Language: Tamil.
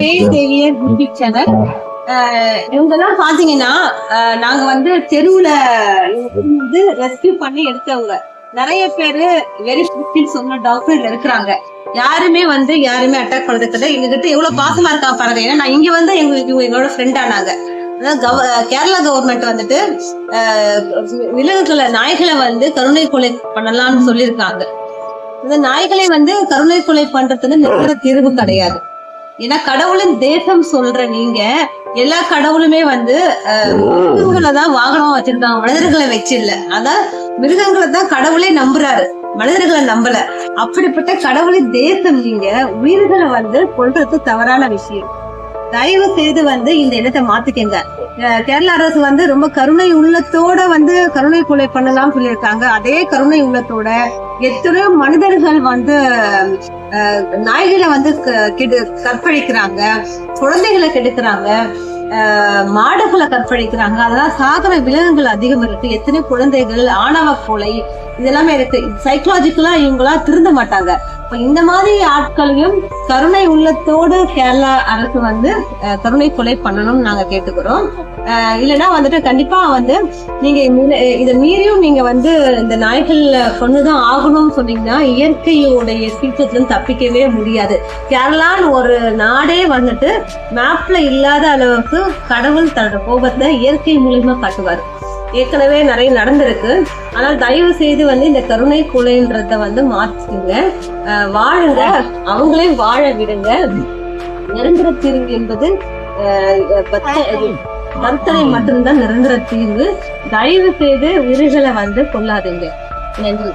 பேய் சேவியர் யூடியூப் சேனல். இவங்கெல்லாம் பாத்தீங்கன்னா நாங்க வந்து தெருவுல வந்து ரெஸ்கியூ பண்ணி எடுத்தவங்க. நிறைய பேரு வெரி ஃபிஃப்டின்னு சொன்ன டாக்டர் இருக்கிறாங்க. யாருமே அட்டாக் பண்றது எங்ககிட்ட எவ்வளவு பாசமா இருக்கா பாருங்க. ஏன்னா நான் இங்க வந்து எங்களோட ஃப்ரெண்ட் ஆனாங்க. கேரளா கவர்மெண்ட் வந்துட்டு விலங்குகளை நாய்களை வந்து கருணை கொலை பண்ணலாம்னு சொல்லியிருக்காங்க. இந்த நாய்களை வந்து கருணை கொலை பண்றதுன்னு நிரந்தர தீர்வு கிடையாது. ஏன்னா கடவுளின் தேசம் சொல்ற நீங்க எல்லா கடவுளுமே வந்து மிருகங்களை தான் வாகனமா வச்சிருக்காங்க, மனிதர்களை வச்சு இல்ல. அதான் மிருகங்களை தான் கடவுளே நம்புறாரு, மனிதர்களை நம்பல. அப்படிப்பட்ட கடவுளின் தேசம் நீங்க உயிர்களை வந்து கொல்றது தவறான விஷயம். தயவு செய்து வந்து இந்த இடத்தை மாத்திக்கங்க. கேரள அரசு வந்து ரொம்ப கருணை உள்ளத்தோட வந்து கருணை கொலை பண்ணலாம் சொல்லியிருக்காங்க. அதே கருணை உள்ளத்தோட எத்தனையோ மனிதர்கள் வந்து நாய்களை வந்து கற்பழிக்கிறாங்க, குழந்தைகளை கெடுக்கிறாங்க, மாடுகளை கற்பழிக்கிறாங்க. அதெல்லாம் சாகர விலங்குகள் அதிகம் இருக்கு. எத்தனை குழந்தைகள், ஆணவ கொலை இதெல்லாமே இருக்கு. சைக்கலாஜிக்கலா இவங்களா திருந்த மாட்டாங்க. இந்த மாதிரி ஆட்களையும் கருணை உள்ளத்தோடு கேரளா அரசு வந்து கருணை கொலை பண்ணணும்னு நாங்க கேட்டுக்கிறோம். இல்லைன்னா வந்துட்டு கண்டிப்பா வந்து நீங்க இதை மீறியும் நீங்க வந்து இந்த நாய்கள் கொண்டுதான் ஆகணும்னு சொன்னீங்கன்னா இயற்கையோடைய சீற்றத்துல இருந்து தப்பிக்கவே முடியாது. கேரளான்னு ஒரு நாடே வந்துட்டு மேப்ல இல்லாத அளவுக்கு கடவுள் தன்னோட கோபத்தை இயற்கை மூலியமா காட்டுவாரு. ஏற்கனவே நிறைய நடந்திருக்கு. ஆனால் தயவு செய்து வந்து இந்த கருணை கொலைன்றத வந்து மாத்திக்குங்க, வாழுங்க, அவங்களையும் வாழ விடுங்க. நிரந்தர தீர்வு என்பது கருத்தனை மட்டும்தான் நிரந்தர தீர்வு. தயவு செய்து உயிர்களை வந்து கொள்ளாதீங்க. நன்றி.